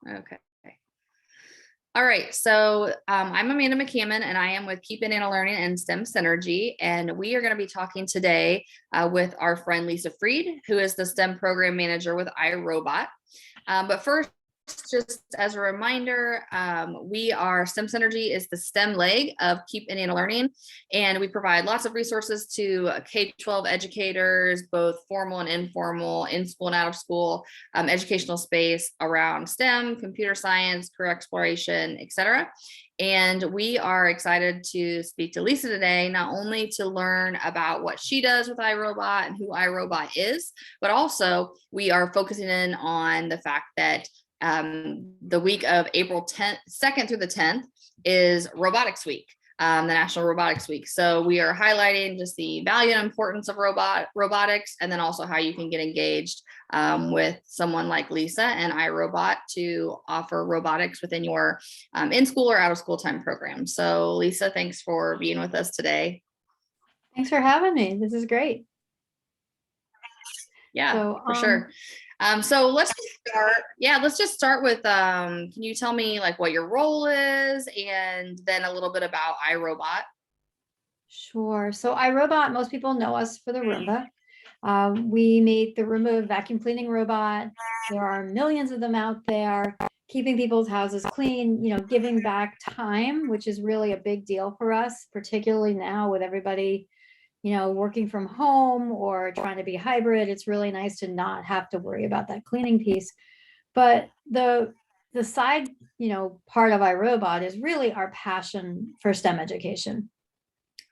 Okay. All right. So I'm Amanda McCammon, and I am with Keep Indiana Learning and STEM Synergy. And we are going to be talking today with our friend Lisa Freed, who is the STEM program manager with iRobot. But first, just as a reminder, we are STEM Synergy is the STEM leg of Keep Indiana Learning, and we provide lots of resources to K-12 educators, both formal and informal, in school and out of school, educational space around STEM, computer science, career exploration, etc. And we are excited to speak to Lisa today, not only to learn about what she does with iRobot and who iRobot is, but also we are focusing in on the fact that the week of April 2nd through the 10th is Robotics Week, the National Robotics Week. So we are highlighting just the value and importance of robotics, and then also how you can get engaged with someone like Lisa and iRobot to offer robotics within your in-school or out-of-school time program. So Lisa, thanks for being with us today. Thanks for having me. This is great. Yeah, for sure. So let's just start with, can you tell me like what your role is and then a little bit about iRobot? Sure. So iRobot, most people know us for the Roomba. We make the Roomba vacuum cleaning robot. There are millions of them out there, keeping people's houses clean, giving back time, which is really a big deal for us, particularly now with everybody working from home or trying to be hybrid. It's really nice to not have to worry about that cleaning piece. But the side, part of iRobot is really our passion for STEM education.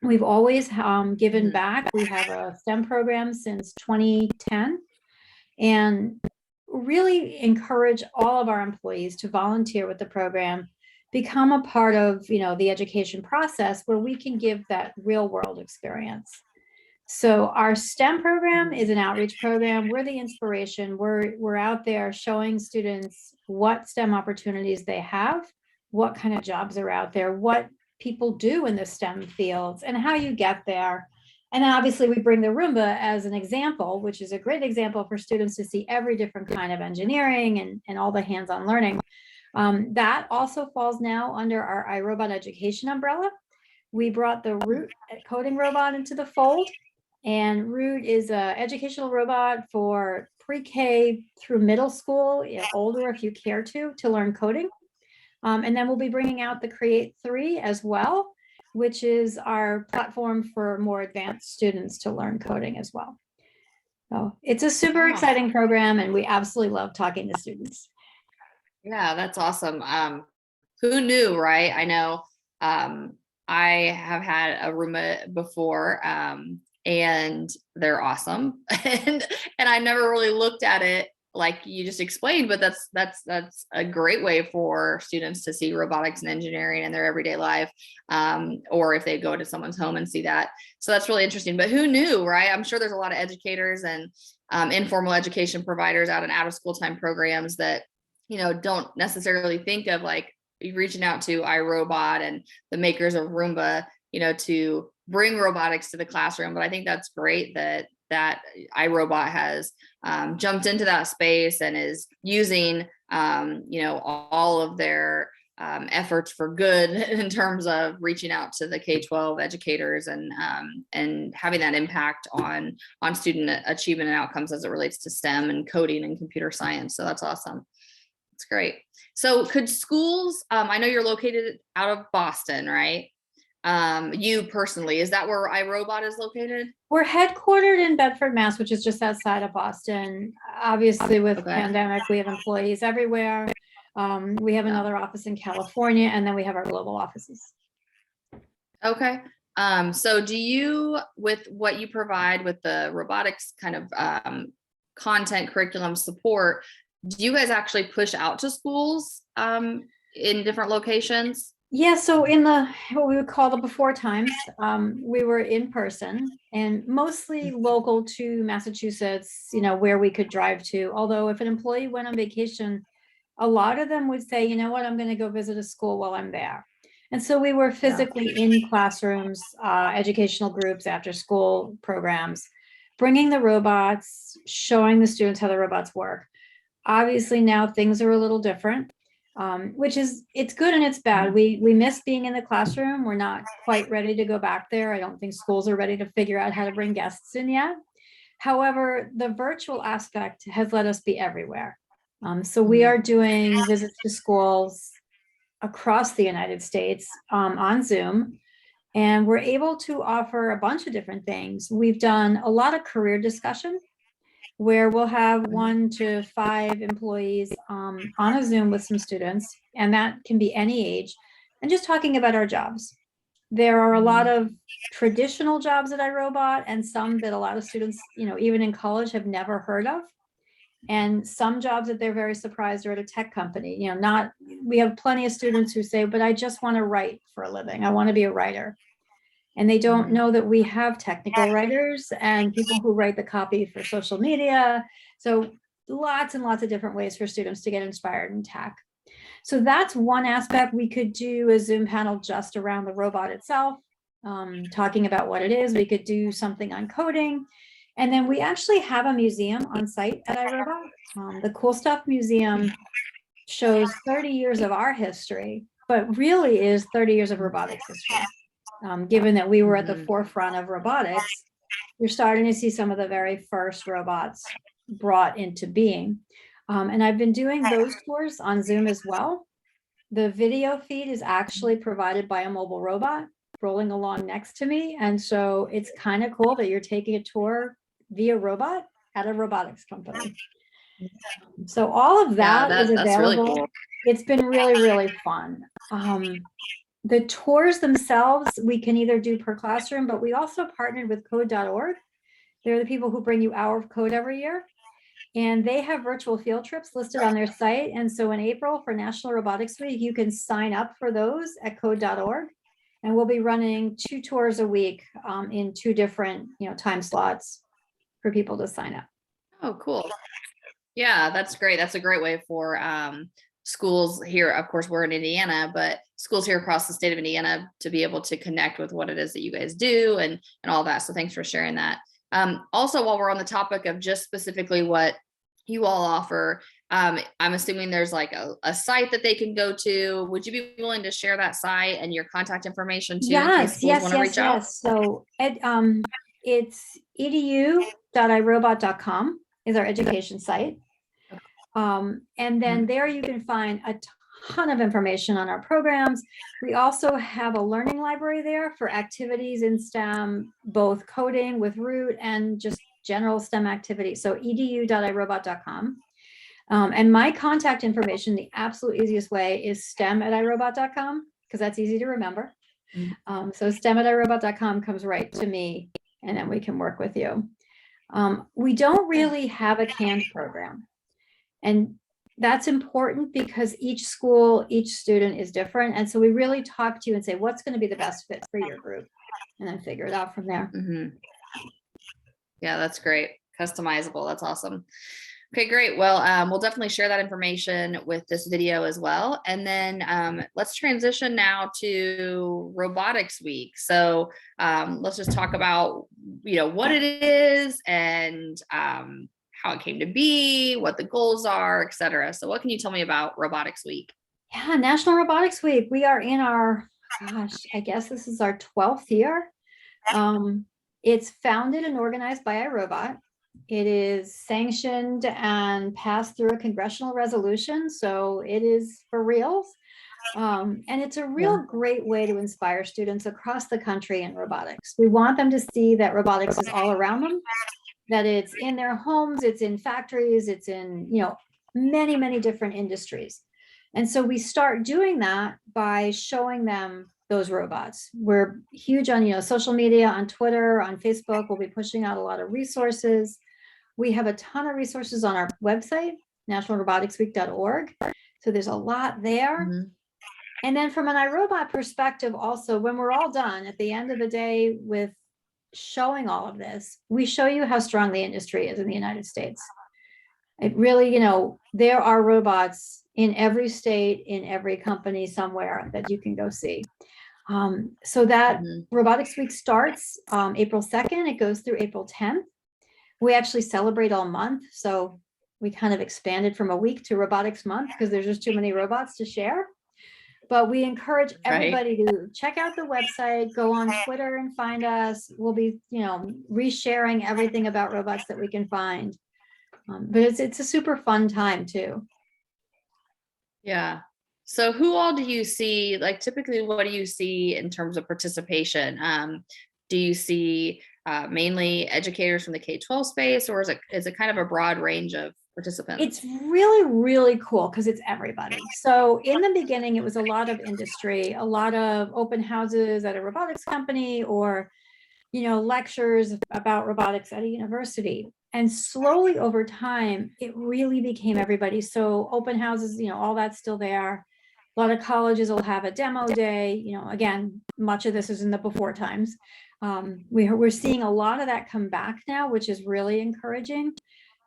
We've always given back. We have a STEM program since 2010 and really encourage all of our employees to volunteer with the program, become a part of the education process where we can give that real world experience. So our STEM program is an outreach program. We're the inspiration. We're out there showing students what STEM opportunities they have, what kind of jobs are out there, what people do in the STEM fields, and how you get there. And then obviously we bring the Roomba as an example, which is a great example for students to see every different kind of engineering and all the hands-on learning. That also falls now under our iRobot education umbrella. We brought the Root coding robot into the fold, and Root is an educational robot for pre-K through middle school, older if you care to learn coding. And then we'll be bringing out the Create 3 as well, which is our platform for more advanced students to learn coding as well. So it's a super exciting program, and we absolutely love talking to students. Yeah, that's awesome. Who knew, right? I know I have had a Roomba before, and they're awesome. and I never really looked at it like you just explained, but that's a great way for students to see robotics and engineering in their everyday life, or if they go to someone's home and see that. So that's really interesting. But who knew, right? I'm sure there's a lot of educators and informal education providers out in out of school time programs that don't necessarily think of like reaching out to iRobot and the makers of Roomba, to bring robotics to the classroom. But I think that's great that iRobot has jumped into that space and is using all of their efforts for good in terms of reaching out to the K-12 educators and having that impact on student achievement and outcomes as it relates to STEM and coding and computer science. So that's awesome. It's great. So could schools, I know you're located out of Boston, right? You personally, is that where iRobot is located? We're headquartered in Bedford, Mass, which is just outside of Boston. Obviously, with pandemic, we have employees everywhere. We have another office in California, and then we have our global offices. Okay. So do you, with what you provide with the robotics kind of content curriculum support, do you guys actually push out to schools in different locations? Yeah, so in what we would call the before times, we were in person and mostly local to Massachusetts, where we could drive to. Although if an employee went on vacation, a lot of them would say, you know what, I'm going to go visit a school while I'm there. And so we were physically in classrooms, educational groups, after school programs, bringing the robots, showing the students how the robots work. Obviously now things are a little different. which is, it's good and it's bad. We miss being in the classroom. We're not quite ready to go back there. I don't think schools are ready to figure out how to bring guests in yet. However, the virtual aspect has let us be everywhere. So we are doing visits to schools across the United States on Zoom, and we're able to offer a bunch of different things. We've done a lot of career discussion where we'll have 1 to 5 employees on a Zoom with some students, and that can be any age, and just talking about our jobs. There are a lot of traditional jobs at iRobot and some that a lot of students, even in college, have never heard of. And some jobs that they're very surprised are at a tech company. We have plenty of students who say, but I just want to write for a living. I want to be a writer. And they don't know that we have technical writers and people who write the copy for social media. So lots and lots of different ways for students to get inspired in tech. So that's one aspect. We could do a Zoom panel just around the robot itself, talking about what it is. We could do something on coding. And then we actually have a museum on site at iRobot. The Cool Stuff Museum shows 30 years of our history, but really is 30 years of robotics history. Given that we were at the forefront of robotics, you're starting to see some of the very first robots brought into being. And I've been doing those tours on Zoom as well. The video feed is actually provided by a mobile robot rolling along next to me. And so it's kind of cool that you're taking a tour via robot at a robotics company. So all of that is available. Really cool. It's been really, really fun. The tours themselves, we can either do per classroom, but we also partnered with code.org. They're the people who bring you Hour of Code every year. And they have virtual field trips listed on their site. And so in April for National Robotics Week, you can sign up for those at code.org. And we'll be running 2 tours a week in 2 different time slots for people to sign up. Oh, cool. Yeah, that's great. That's a great way for schools here. Of course, we're in Indiana, but schools here across the state of Indiana to be able to connect with what it is that you guys do and all that. So thanks for sharing that. Also, while we're on the topic of just specifically what you all offer, I'm assuming there's like a site that they can go to. Would you be willing to share that site and your contact information too? Yes. So it's edu.irobot.com is our education site. And then there you can find a ton of information on our programs. We also have a learning library there for activities in STEM, both coding with Root and just general STEM activities. So edu.irobot.com. And my contact information, the absolute easiest way is stem@irobot.com, because that's easy to remember. So stem@irobot.com comes right to me, and then we can work with you. We don't really have a canned program. And that's important because each school, each student is different. And so we really talk to you and say, what's going to be the best fit for your group? And then figure it out from there. Yeah, that's great. Customizable. That's awesome. Okay, great. Well, we'll definitely share that information with this video as well. And then let's transition now to Robotics Week. So let's just talk about, what it is and how it came to be, what the goals are, et cetera. So what can you tell me about Robotics Week? Yeah, National Robotics Week. We are in our, I guess this is our 12th year. It's founded and organized by iRobot. It is sanctioned and passed through a congressional resolution. So it is for reals. And it's a real great way to inspire students across the country in robotics. We want them to see that robotics is all around them, that it's in their homes, it's in factories, it's in, many, many different industries. And so we start doing that by showing them those robots. We're huge on, social media, on Twitter, on Facebook. We'll be pushing out a lot of resources. We have a ton of resources on our website, nationalroboticsweek.org. So there's a lot there. And then from an iRobot perspective, also, when we're all done at the end of the day with showing all of this, we show you how strong the industry is in the United States. It really, there are robots in every state, in every company somewhere that you can go see. So that Robotics Week starts April 2nd. It goes through April 10th. We actually celebrate all month. So we kind of expanded from a week to robotics month because there's just too many robots to share. But we encourage everybody to check out the website, go on Twitter and find us. We'll be, resharing everything about robots that we can find. But it's a super fun time too. Yeah. So who all do you see, like typically what do you see in terms of participation? Do you see mainly educators from the K-12 space, or is it kind of a broad range of participants? It's really, really cool because it's everybody. So in the beginning, it was a lot of industry, a lot of open houses at a robotics company, or, lectures about robotics at a university. And slowly over time, it really became everybody. So open houses, all that's still there. A lot of colleges will have a demo day. Again, much of this is in the before times. We're seeing a lot of that come back now, which is really encouraging.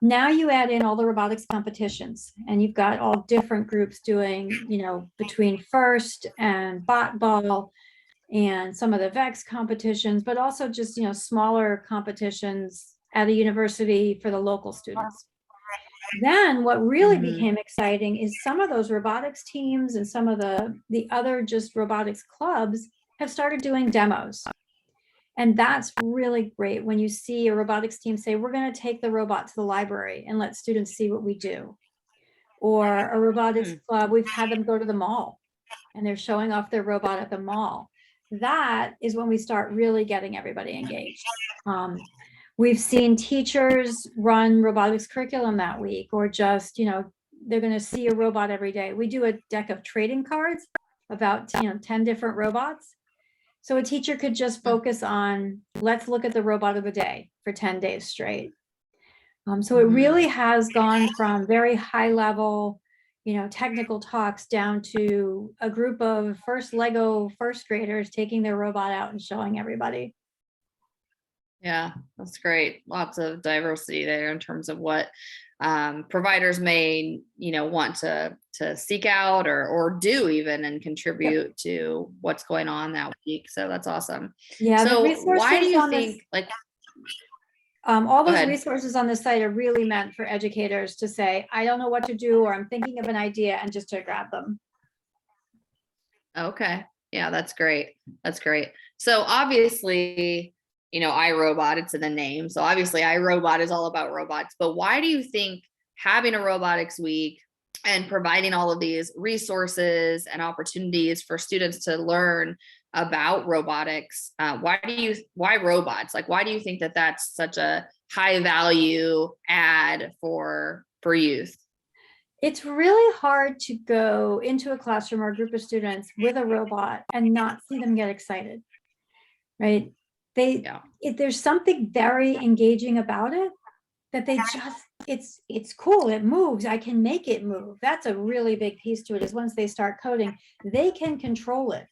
Now you add in all the robotics competitions, and you've got all different groups doing, between FIRST and Bot Ball and some of the VEX competitions, but also just, smaller competitions at a university for the local students. Then what really became exciting is some of those robotics teams and some of the other just robotics clubs have started doing demos. And that's really great when you see a robotics team say, we're going to take the robot to the library and let students see what we do. Or a robotics club, we've had them go to the mall and they're showing off their robot at the mall. That is when we start really getting everybody engaged. We've seen teachers run robotics curriculum that week, or just, they're going to see a robot every day. We do a deck of trading cards, about 10 different robots. So a teacher could just focus on, let's look at the robot of the day for 10 days straight. So it really has gone from very high level, technical talks down to a group of Lego first graders taking their robot out and showing everybody. Yeah, that's great. Lots of diversity there in terms of what providers may, want to seek out or do even and contribute to what's going on that week. So that's awesome. Yeah. So why do you think all those resources on the site are really meant for educators to say, I don't know what to do, or I'm thinking of an idea, and just to grab them. Okay. Yeah, that's great. That's great. So obviously, iRobot, it's in the name. So obviously iRobot is all about robots, but why do you think having a robotics week and providing all of these resources and opportunities for students to learn about robotics, why robots? Like, why do you think that that's such a high value add for youth? It's really hard to go into a classroom or a group of students with a robot and not see them get excited, right? There's something very engaging about it, that they just, it's cool. It moves. I can make it move. That's a really big piece to it, is once they start coding, they can control it.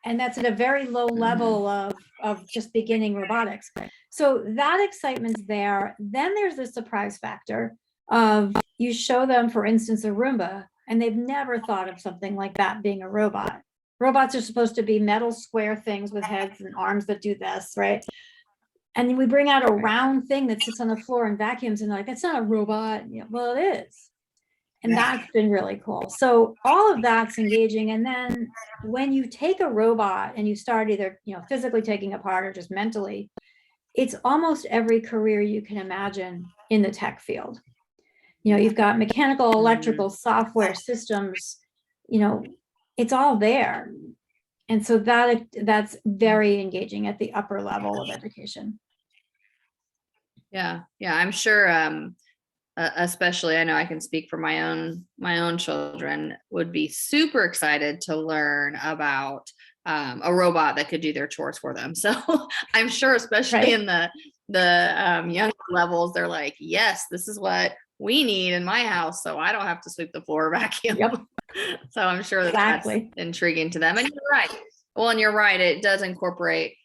And that's at a very low level of just beginning robotics. So that excitement's there. Then there's the surprise factor of, you show them, for instance, a Roomba, and they've never thought of something like that being a robot. Robots are supposed to be metal square things with heads and arms that do this, right? And then we bring out a round thing that sits on the floor and vacuums, and they're like, that's not a robot. Well, it is. And that's been really cool. So all of that's engaging. And then when you take a robot and you start either, physically taking apart or just mentally, it's almost every career you can imagine in the tech field. You've got mechanical, electrical, software systems, it's all there. And so that's very engaging at the upper level of education. Yeah. I'm sure, especially, I know I can speak for my own children, would be super excited to learn about a robot that could do their chores for them. So I'm sure, especially in the young levels, they're like, yes, this is what we need in my house, so I don't have to sweep the floor or vacuum. So I'm sure that's intriguing to them. And you're right. Well, and you're right. It does incorporate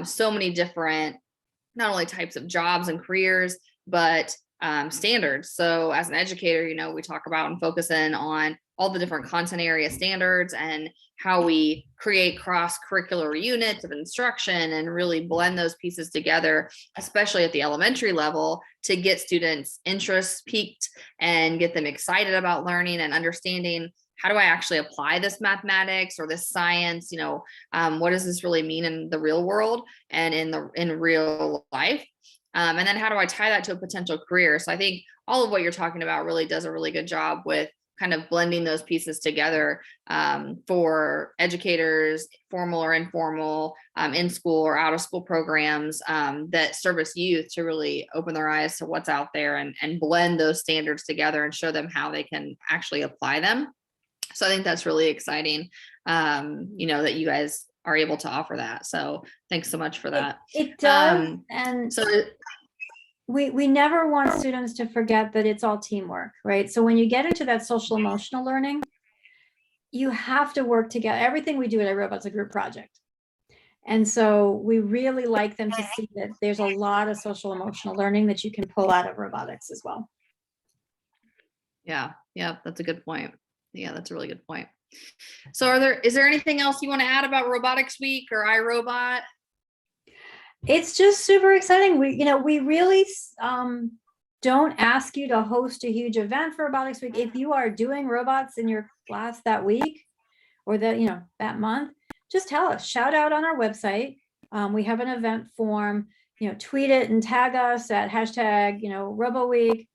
so many different, not only types of jobs and careers, but standards. So as an educator, we talk about and focus in on all the different content area standards and how we create cross-curricular units of instruction and really blend those pieces together, especially at the elementary level, to get students' interests piqued and get them excited about learning and understanding, how do I actually apply this mathematics or this science? What does this really mean in the real world and in real life? And then how do I tie that to a potential career? So I think all of what you're talking about really does a really good job with kind of blending those pieces together for educators, formal or informal, in school or out of school programs that service youth, to really open their eyes to what's out there and blend those standards together and show them how they can actually apply them. So I think that's really exciting, that you guys are able to offer that. So thanks so much for that. It does. And so we never want students to forget that it's all teamwork, right? So when you get into that social emotional learning, you have to work together. Everything we do at iRobot's a group project. And so we really like them to see that there's a lot of social emotional learning that you can pull out of robotics as well. Yeah, that's a good point. Yeah, that's a really good point. So is there anything else you want to add about Robotics Week or iRobot? It's just super exciting. We really don't ask you to host a huge event for Robotics Week. If you are doing robots in your class that week or that month, just tell us, shout out on our website. We have an event form, tweet it and tag us at hashtag, RoboWeek.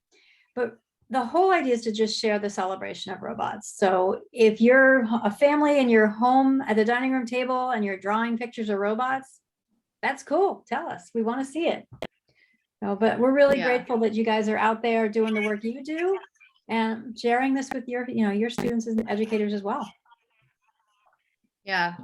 But the whole idea is to just share the celebration of robots. So if you're a family and you're home at the dining room table and you're drawing pictures of robots, that's cool. Tell us. We want to see it. But we're really grateful that you guys are out there doing the work you do and sharing this with your students and educators as well. Yeah.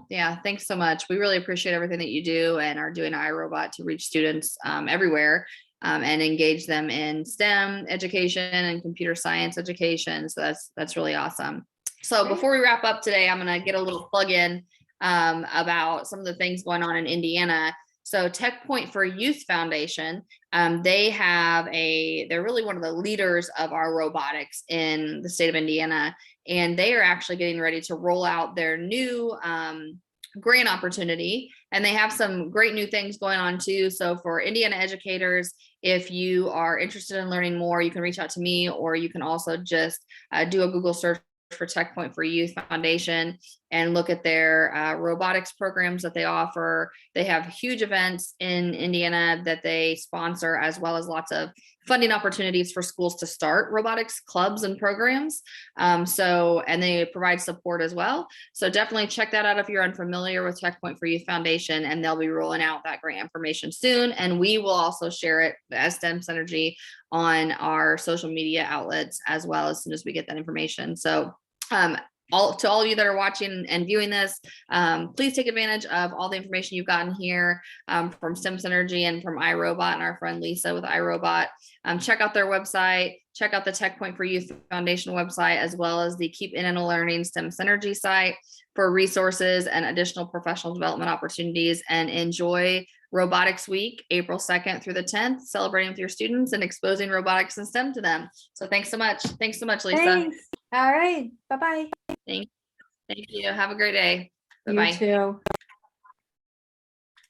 Thanks so much. We really appreciate everything that you do and are doing iRobot to reach students everywhere and engage them in STEM education and computer science education. So that's really awesome. So before we wrap up today, I'm going to get a little plug in about some of the things going on in Indiana. So Tech Point for Youth Foundation, they're really one of the leaders of our robotics in the state of Indiana. And they are actually getting ready to roll out their new grant opportunity. And they have some great new things going on too. So for Indiana educators, if you are interested in learning more, you can reach out to me, or you can also just do a Google search for Tech Point for Youth Foundation and look at their robotics programs that they offer. They have huge events in Indiana that they sponsor, as well as lots of funding opportunities for schools to start robotics clubs and programs. And they provide support as well. So definitely check that out if you're unfamiliar with Tech Point for Youth Foundation, and they'll be rolling out that grant information soon. And we will also share it as STEM Synergy on our social media outlets as well, as soon as we get that information. So all of you that are watching and viewing this, please take advantage of all the information you've gotten here from STEM Synergy and from iRobot and our friend Lisa with iRobot. Check out their website, check out the Tech Point for Youth Foundation website, as well as the Keep In Learning STEM Synergy site for resources and additional professional development opportunities. And enjoy Robotics Week, April 2nd through the 10th, celebrating with your students and exposing robotics and STEM to them. So thanks so much. Thanks so much, Lisa. Thanks. All right. Bye-bye. Thank you. Have a great day. Bye-bye. You too.